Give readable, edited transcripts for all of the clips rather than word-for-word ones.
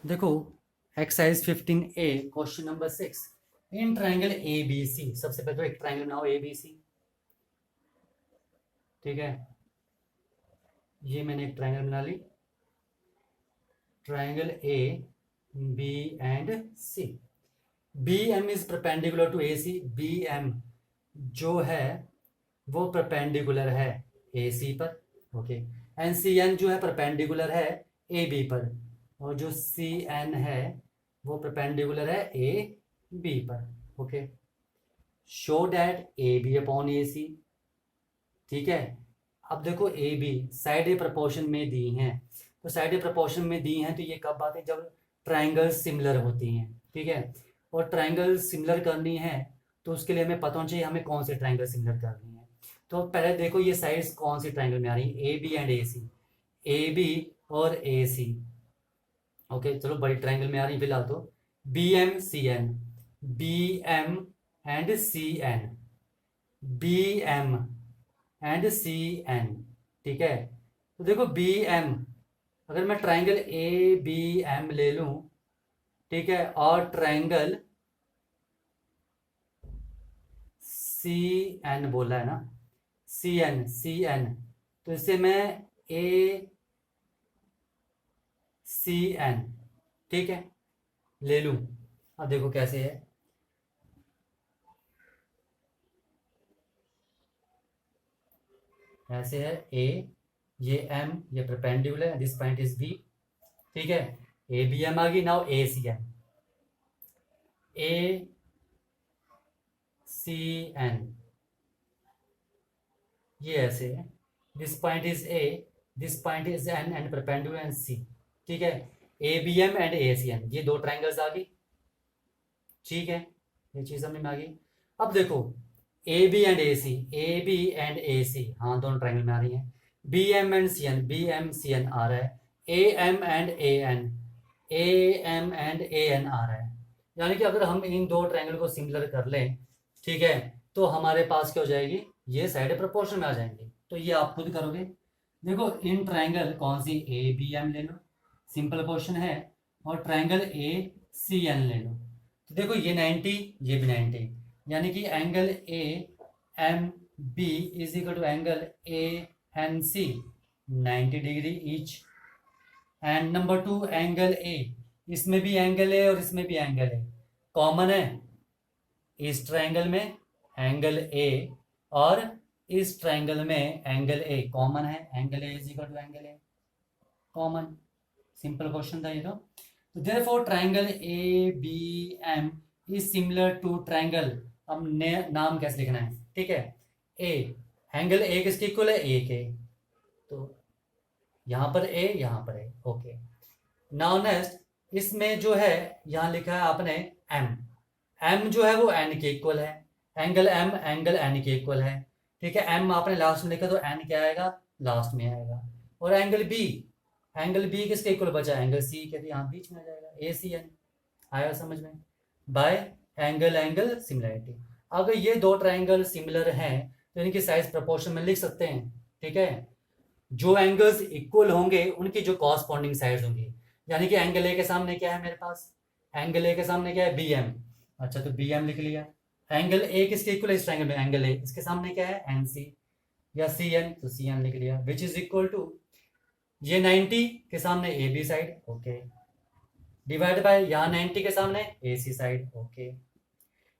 देखो exercise 15A question number 6 in triangle A B C. सबसे पहले तो एक ट्राइंगल बनाओ ए बी सी। ठीक है, ये मैंने एक ट्राइंगल बना ली, triangle A B and C. B M is perpendicular to A C. B M जो है वो परपेंडिकुलर है ए सी पर। ओके, एंड सी एन जो है परपेंडिकुलर है ए बी पर, और जो सी एन है वो परपेंडिकुलर है ए बी पर। Okay, show that A B upon A C. ठीक है, अब देखो A B side a proportion में दी हैं, तो साइड ए प्रपोर्शन में दी हैं तो ये कब बात है, जब ट्राइंगल सिमिलर होती हैं। ठीक है, और ट्राइंगल सिमिलर करनी है तो उसके लिए हमें पता होना चाहिए हमें कौन सी ट्राइंगल सिमिलर करनी है। तो पहले देखो ये साइड्स कौन सी ट्राइंगल में आ रही है, A B and A C, A B और ए सी। ओके, चलो बड़ी ट्राइंगल में आ रही है फिलहाल तो B M C N, B M and C N, B M and C N. ठीक है, तो देखो बी एम, अगर मैं ट्राइंगल ए बी एम ले लूं, ठीक है, और ट्राइंगल सी एन बोला है ना, सी एन, तो इसे मैं ए सी एन, ठीक है, ले लूं। अब देखो कैसे है, ऐसे है ए, ये एम, ये परपेंडिकुलर है, दिस पॉइंट इज बी। ठीक है, ए बी एम आ गई, now A C N, A C N, ये ऐसे है, this point is A, this point is N and perpendicular and C. ठीक है, A B M and A C N, ये दो ट्राइंगल्स आ गई। ठीक है, ये चीज समझ में आ गई। अब देखो A B and A C, A B and A C, हाँ दोनों ट्राइंगल में आ रही हैं। B M and C N, B M C N आ रहा है। A M and A N, A M and A N आ रहा है। यानी कि अगर हम इन दो ट्राइंगल को सिमिलर कर लें, ठीक है, तो हमारे पास क्या हो जाएगी, ये साइड प्रोपोर्शन में आ जाएंगे। तो ये आप खुद करोगे। देखो इन ट्राइंगल कौन सी, ए बी एम ले लो, सिंपल क्वेश्चन है, और ट्राइंगल ए सी एन ले लो। तो देखो ये 90, ये भी 90, यानी कि angle A M B is equal to angle A N C 90 degree each. And number two angle A, इसमें भी एंगल है और इसमें भी एंगल है, कॉमन है इस ट्रायंगल में एंगल ए, और इस ट्रायंगल में एंगल ए कॉमन है, angle A is equal to angle A common. Simple question था ये तो therefore triangle A B M is similar to triangle. अब नाम कैसे लिखना है, ठीक है, ए, एंगल ए किसके इक्वल है, ए के, तो यहाँ पर ए, यहाँ पर ए। ओके, नाउ नेक्स्ट, इसमें जो है यहाँ लिखा है आपने एम, एम जो है वो एन के इक्वल है, एंगल एम एंगल एन के इक्वल है। ठीक है, एम आपने लास्ट में लिखा तो एन क्या आएगा, लास्ट में आएगा। और एंगल बी, एंगल बी किसके इक्वल बचा, एंगल सी के, यहाँ बीच में आ जाएगा, ए सी एन। आया समझ में, बाय एंगल एंगल सिमिलरिटी। अगर ये दो ट्राइंगल सिमिलर हैं तो इनकी साइज प्रोपोर्शन में लिख सकते हैं। ठीक है, जो एंगल्स इक्वल होंगे उनकी जो कॉरस्पॉन्डिंग साइड्स होंगी, यानी कि एंगल ए के सामने क्या है मेरे पास, एंगल ए के सामने क्या है, बी एम। अच्छा, तो बी एम लिख लिया। एंगल ए किसके इक्वल है इस ट्रायंगल में, एंगल ए, इसके सामने क्या है, एन सी या सी एन, तो सी एन लिख लिया, विच इज इक्वल टू ये 90 के सामने A B side, okay, divide by यहाँ 90 के सामने ए सी साइड, ओके।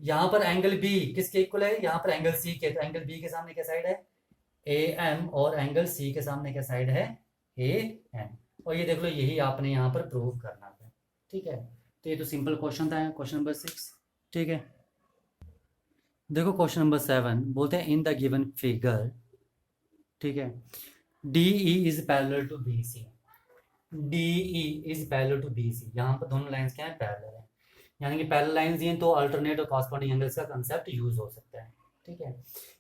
यहाँ पर एंगल बी किसके इक्वल है, यहाँ पर एंगल सी के, तो एंगल बी के सामने क्या साइड है, ए एम, और एंगल सी के सामने क्या साइड है, ए एन। और ये देख लो यही आपने यहाँ पर प्रूव करना है। ठीक है, तो ये तो सिंपल क्वेश्चन था, क्वेश्चन नंबर 6। ठीक है, देखो क्वेश्चन नंबर 7 बोलते हैं इन द गिवन फिगर, ठीक है, D E is parallel to B C, D E is parallel to B C. यहाँ पर दोनों लाइंस क्या है, पैरेलल है, यानी कि पैरेलल लाइंस दिए तो अल्टरनेट और कॉरस्पॉन्डिंग एंगल्स का कंसेप्ट यूज हो सकता है। ठीक है,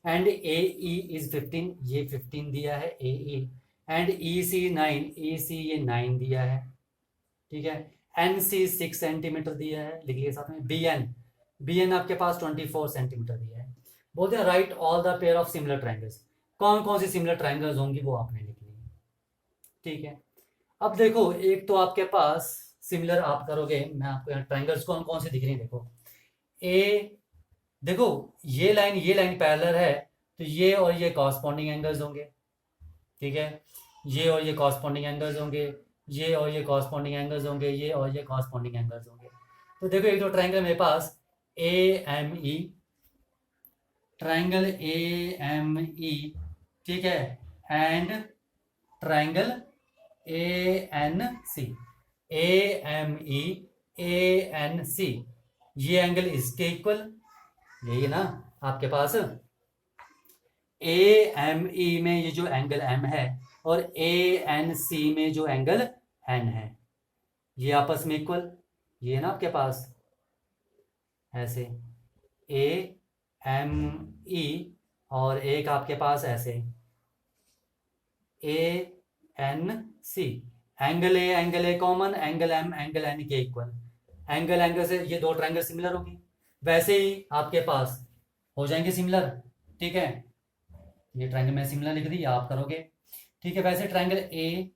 एंड ए ई इज 15, ये 15 दिया है ए ई, एंड ई सी 9, ई सी ये 9 दिया है। ठीक है, एन सी 6 सेंटीमीटर दिया है, लिख लिया साथ में। बी एन आपके पास 24 सेंटीमीटर दिया है। बोलते हैं right all the pair of similar triangles, कौन कौन सी सिमिलर ट्राइंगल्स होंगी वो आपने लिखनी है। ठीक है, अब देखो एक तो आपके पास सिमिलर आप करोगे, मैं आपको यहाँ ट्राइंगल्स कौन कौन से दिख रही है देखो। ए, देखो ये लाइन पैरेलल है, तो ये और ये कॉरस्पॉन्डिंग एंगल्स होंगे, ठीक है। ये और ये कॉरस्पॉन्डिंग एंगल्स होंगे, ये और ये कॉरस्पॉन्डिंग एंगल्स होंगे, ये और ये कॉरस्पॉन्डिंग एंगल्स होंगे। तो देखो एक तो ट्राइंगल मेरे पास A M E, triangle A M E, ठीक है, and triangle A N C, A M E, A N C, ये एंगल इसके इक्वल, यही ना आपके पास। ए एम ई में ये जो एंगल एम है और ए एन सी में जो एंगल एन है, ये आपस में इक्वल, ये है ना आपके पास ऐसे ए एम ई, और एक आपके पास ऐसे A N C, angle A common, angle N के इक्वल, एंगल से ये दो ट्रायंगल सिमिलर होंगे, वैसे ही आपके पास हो जाएंगे सिमिलर, ठीक है। ये ट्रायंगल में सिमिलर लिख दी, आप करोगे, ठीक है। वैसे triangle A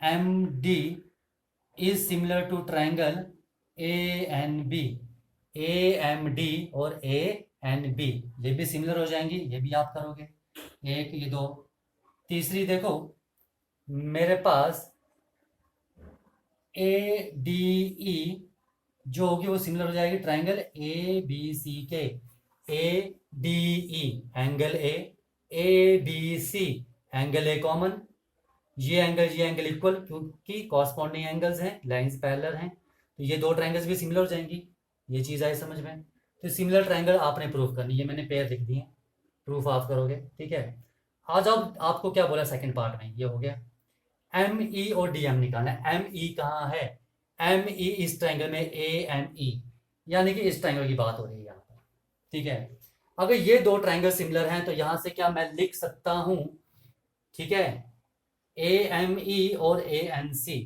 M D is similar to triangle A N B, A M D और ए एन बी, ये भी सिमिलर हो जाएंगी, ये भी आप करोगे। एक, ये दो। तीसरी देखो मेरे पास ए डी ई जो होगी वो सिमिलर हो जाएगी ट्रायंगल ए बी सी के, A D E angle A B C angle A common, ये एंगल इक्वल, क्योंकि कॉरस्पॉन्डिंग एंगल्स हैं, लाइंस पैरेलल हैं, तो ये दो ट्रायंगल्स भी सिमिलर हो जाएंगी। ये चीज़ आई समझ में। तो सिमिलर ट्रायंगल आपने प्रूफ करनी, ये मैंने पेयर लिख दिए, प्रूफ आप करोगे, ठीक है। आ जाओ, आपको क्या बोला सेकंड पार्ट में, ये हो गया एम ई और डी एम निकालना है। एम ई कहाँ है, एम ई इस ट्रायंगल में ए एम ई, यानी कि इस ट्रायंगल की बात हो रही है यहाँ पर, ठीक है। अगर ये दो ट्रायंगल सिमिलर हैं तो यहाँ से क्या मैं लिख सकता हूँ, ठीक है, ए एम ई और A N C,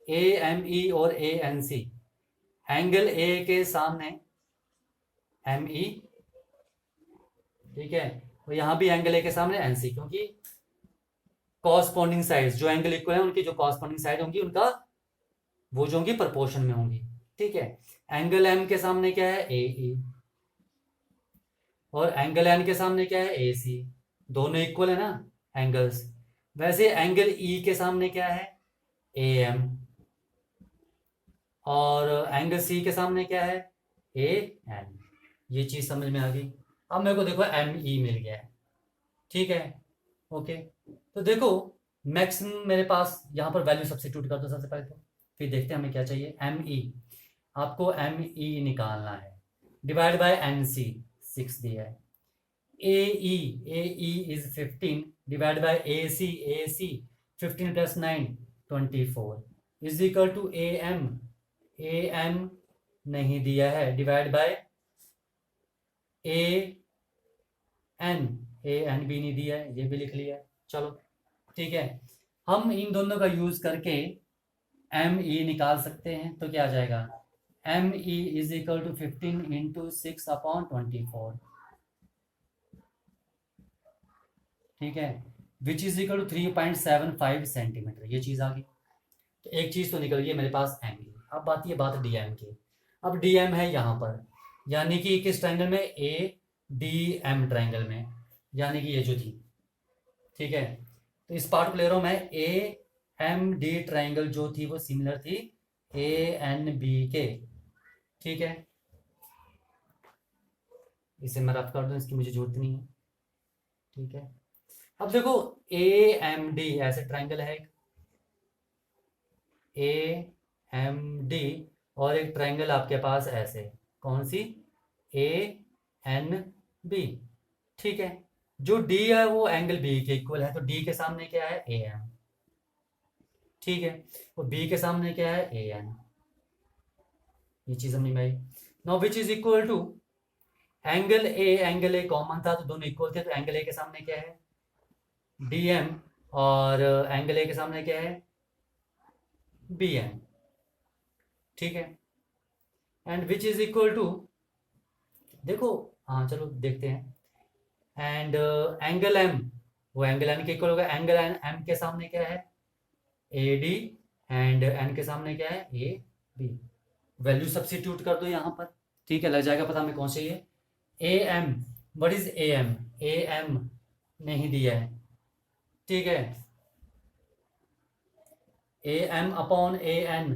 A M ई और A N C, angle A के सामने एम ई, ठीक है, और यहाँ भी एंगल ए के सामने एन सी, क्योंकि कॉरस्पॉन्डिंग साइड जो एंगल इक्वल है उनकी जो कॉरस्पॉन्डिंग साइड होंगी उनका वो जो होंगी प्रोपोर्शन में होंगी, ठीक है। एंगल एम के सामने क्या है, ए ई, और एंगल एन के सामने क्या है, ए सी, दोनों इक्वल है ना एंगल्स। वैसे एंगल ई के सामने क्या है, ए एम, और एंगल सी के सामने क्या है, ए एन। ये चीज समझ में आ गई। अब मेरे को देखो एम ई मिल गया है, ठीक है, ओके। तो देखो मैक्सिमम मेरे पास यहाँ पर वैल्यू सब्स्टिट्यूट कर दो सबसे पहले, तो फिर देखते हैं हमें क्या चाहिए। एम ई, आपको एम ई निकालना है, डिवाइड बाय एन सी 6 दिया है। A E is 15 divide by A C 15 प्लस 9 24 is equal to A M नहीं दिया है, डिवाइड बाय ए एन भी नहीं दिया है, ये भी लिख लिया है, चलो ठीक है। हम इन दोनों का यूज करके एम ई निकाल सकते हैं, तो क्या आ जाएगा, M E is equal to 15 into 6/24, ठीक है, which is equal to 3.75 centimetre, ये चीज आ गई। तो एक चीज तो निकल गई मेरे पास एम ई। अब बात ये बात डी एम की। अब डी एम है यहाँ पर, यानी कि किस ट्रायंगल में, ए डी एम ट्रायंगल में, यानी कि ये जो थी, ठीक है। तो इस पार्ट को ले रहा हूं मैं, ए एम डी ट्रायंगल जो थी वो सिमिलर थी ए एन बी के, ठीक है। इसे मैं रफ कर दूं, इसकी मुझे जरूरत नहीं है, ठीक है। अब देखो ए एम डी ऐसे ट्रायंगल है, ए एम डी, और एक ट्रायंगल आपके पास ऐसे, कौन सी, ए एन बी, ठीक है। जो डी है वो एंगल बी के इक्वल है, तो डी के सामने क्या है, ए एम, ठीक है, और बी के सामने क्या है, ए एन। ये चीज समझ में आई। Now which is equal to angle A common था, तो दोनों इक्वल थे, तो एंगल ए के सामने क्या है, डी एम, और एंगल ए के सामने क्या है, बी एम, ठीक है। And which is equal to, देखो हाँ चलो देखते हैं, एंड एंगल एम, वो एंगल एन के इक्वल होगा, एंगल एम के सामने क्या है, ए डी, एंड एन के सामने क्या है, ए बी। वैल्यू सब्स्टिट्यूट कर दो यहाँ पर, ठीक है, लग जाएगा पता हमें कौन सी है। A M, what is A M, A M नहीं दिया है, ठीक है। A M upon A N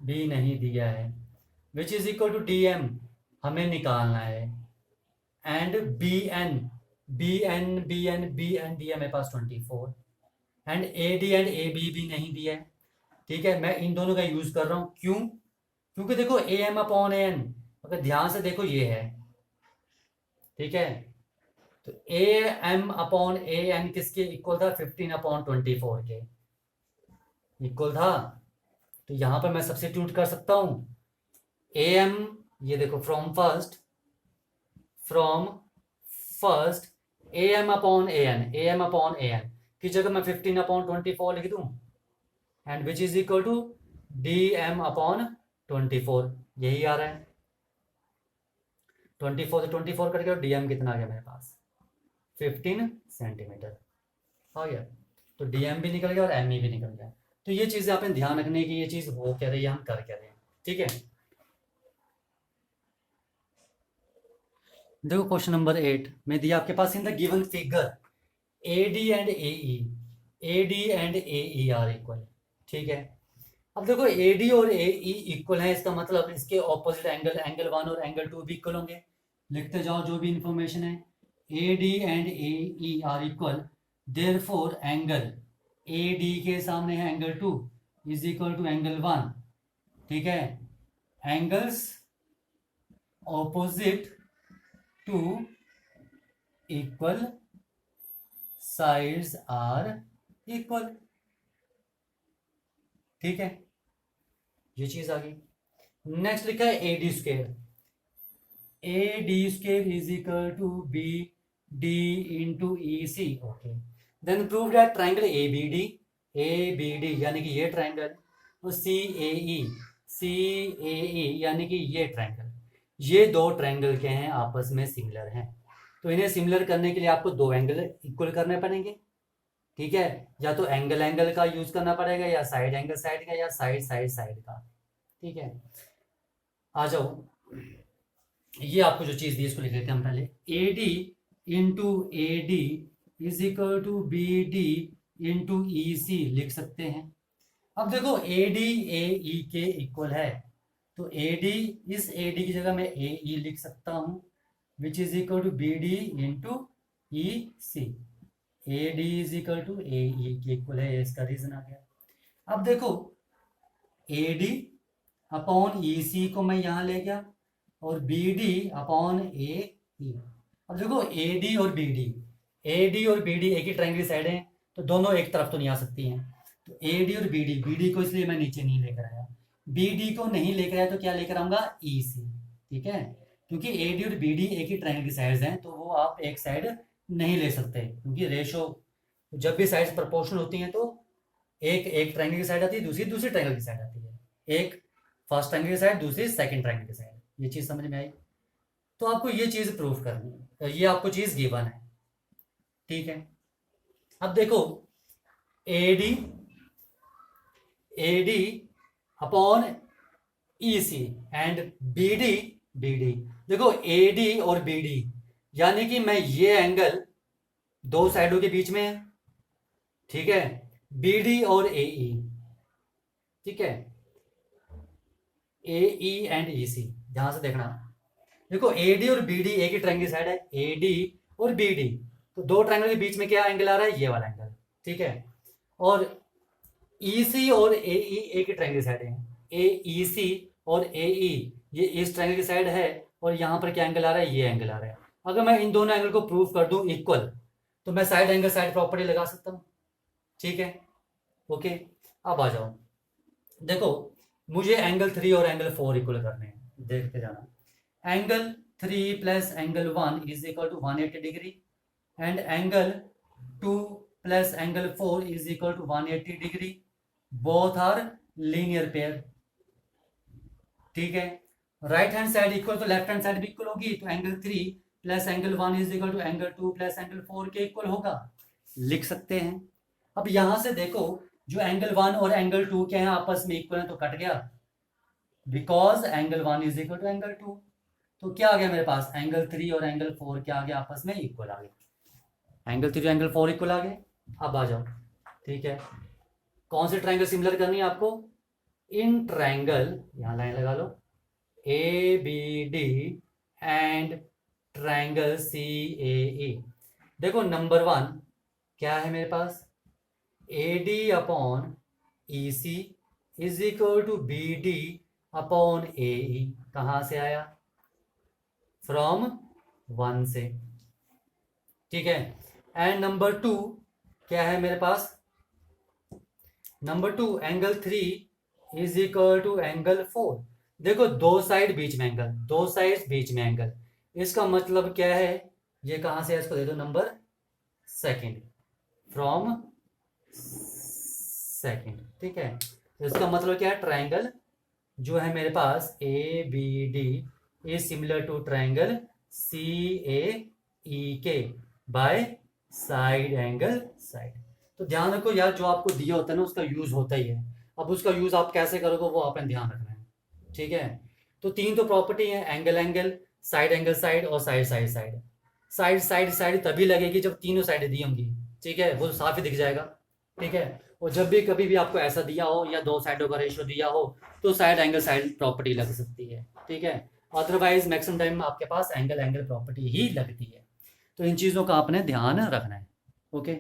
भी नहीं दिया है, which is equal to D M हमें निकालना है। And B N, B N B N B N दिया मेरे पास 24। And A D and A B भी नहीं दिया है, ठीक है। मैं इन दोनों का यूज कर रहा हूँ, क्यों? क्योंकि देखो A M upon A N, अगर ध्यान से देखो ये है, ठीक है। तो A M upon A N किसके इक्वल था, 15/24 के इक्वल था। तो यहां पर मैं सब्स्टिट्यूट कर सकता हूं ए एम, ये देखो from first A M upon A N, A M upon A N की जगह मैं 15/24 लिख दूं, and which is equal to D M upon 24, यही आ रहा है। 24 से 24 कट गया, डी एम कितना आ गया मेरे पास, 15 सेंटीमीटर आ गया। तो डी एम भी निकल गया और एम ई भी निकल गया। तो ये चीज़ें आपने ध्यान रखने की, ये चीज़ हो क्या रही है, हम कर क्या रहे हैं, ठीक है। देखो क्वेश्चन नंबर 8 में दिया आपके पास, in the given figure A D and A E are equal, ठीक है। अब देखो ए डी और ए ई इक्वल है, इसका मतलब इसके ऑपोजिट एंगल, एंगल 1 और एंगल 2 भी इक्वल होंगे। लिखते जाओ जो भी इंफॉर्मेशन है, A D and A E are equal, therefore angle A D के सामने है angle 2 is equal to angle 1, ठीक है। Angles opposite to equal sides are equal, ठीक है, ये चीज आ गई। नेक्स्ट लिखा है A D square, A D square is equal to B D into E C, okay. Then prove that triangle A B D यानी कि ये ट्राइंगल, और सी ए ई यानी कि ये ट्राइंगल, ये दो ट्राइंगल के हैं, आपस में सिमिलर हैं। तो इन्हें सिमिलर करने के लिए आपको दो एंगल इक्वल करने पड़ेंगे, ठीक है। या तो एंगल का यूज करना पड़ेगा, या साइड एंगल साइड का, या साइड का, ठीक है। आ जाओ, ये आपको जो चीज दी इसको लिख लेते हैं हम पहले। A D into A D is equal to B D into E C लिख सकते हैं। अब देखो ए डी ए ई के इक्वल है, तो ए डी, इस ए डी की जगह मैं ए ई लिख सकता हूं, which is equal to B D into E C. A D is equal to A E के इक्वल है, इसका रीजन आ गया। अब देखो ए डी अपॉन ई सी को मैं यहां ले गया, और बी डी अपॉन ए ई। अब देखो ए डी और बी डी, ए डी और बी डी एक ही ट्रायंगल साइड हैं, तो दोनों एक तरफ तो नहीं आ सकती हैं। तो ए डी और बी डी को इसलिए मैं नीचे नहीं लेकर आया, बी डी को नहीं लेकर आया, तो क्या लेकर आऊंगा, ई सी, ठीक है। क्योंकि ए डी और बी डी एक ही ट्रायंगल की साइड्स हैं, तो वो आप एक साइड नहीं ले सकते, क्योंकि रेशो, जब भी साइड्स प्रोपोर्शनल होती हैं तो एक ट्रायंगल की साइड आती है, दूसरी ट्रायंगल की साइड आती है, एक फर्स्ट ट्रायंगल की साइड, दूसरी सेकंड ट्रायंगल की साइड। ये चीज समझ में आई? तो आपको ये चीज प्रूव करनी है, ये आपको चीज गिवन है, ठीक है। अब देखो A D upon E C and B D, देखो ए डी और बी डी यानी कि मैं ये एंगल दो साइडों के बीच में है, ठीक है, बी डी और ए ई, ठीक है, ए ई एंड ई सी। ध्यान से देखना, देखो ए डी और बी डी एक ही ट्रायंगल की साइड है, ए डी और बी डी, तो दो ट्रायंगल के बीच में क्या एंगल आ रहा है, ये वाला एंगल, ठीक है। और ई सी और ए ई एक ही ट्रायंगल की साइड है, ए ई सी और ए ई ये इस ट्रायंगल की साइड है, और यहाँ पर क्या एंगल आ रहा है, ये एंगल आ रहा है। अगर मैं इन दोनों एंगल को प्रूव कर दूं इक्वल, तो मैं साइड एंगल साइड प्रॉपर्टी लगा सकता हूँ, ठीक है, ओके। अब आ जाओ, देखो मुझे एंगल 3 और एंगल 4 इक्वल करने हैं, देखते जाना। Angle 3 plus angle 1 is equal to 180 degree, and angle 2 plus angle 4 is equal to 180 degree, both are linear pair, ठीक है। राइट हैंड साइड इक्वल तो लेफ्ट हैंड साइड भी इक्वल होगी, तो angle 3 plus angle 1 is equal to angle 2 plus angle 4 के equal होगा, लिख सकते हैं। अब यहां से देखो जो एंगल 1 और एंगल 2 के हैं आपस में इक्वल है तो कट गया, because angle 1 is equal to angle 2। तो क्या आ गया मेरे पास, एंगल 3 और एंगल 4 क्या आ गया, आपस में इक्वल आ गया, एंगल 3 और एंगल 4 इक्वल आ गए। अब आ जाओ, ठीक है, कौन से ट्रायंगल सिमिलर करनी है आपको, इन ट्रायंगल, यहां लाइन लगा लो, A B D and triangle C A E. देखो नंबर 1 क्या है मेरे पास, A D upon E C is equal to B D upon A E. कहां से आया, फ्रॉम 1 से, ठीक है। एंड नंबर 2 क्या है मेरे पास, number 2 angle 3 is equal to angle 4। देखो दो साइड बीच में एंगल, दो साइड बीच में एंगल, इसका मतलब क्या है, ये कहां से है, इसको दे दो नंबर 2, फ्रॉम 2, ठीक है। तो इसका मतलब क्या है, ट्रायंगल जो है मेरे पास A B D is similar to triangle C A E के बाय साइड एंगल साइड। तो ध्यान रखो यार, जो आपको दिया होता है ना उसका यूज होता ही है, अब उसका यूज आप कैसे करोगे वो आपने ध्यान रखना है, ठीक है। तो 3 तो प्रॉपर्टी है, angle angle, side angle side और side side side. Side side side तभी लगेगी जब तीनों साइड दी होंगी, ठीक है, वो तो साफ ही दिख जाएगा, ठीक है। और जब भी कभी भी आपको ऐसा दिया हो या दो साइडों का रेशियो दिया हो तो साइड एंगल साइड प्रॉपर्टी लग सकती है, ठीक है। अदरवाइज मैक्सिमम टाइम में आपके पास एंगल एंगल प्रॉपर्टी ही लगती है। तो इन चीज़ों का आपने ध्यान रखना है, ओके।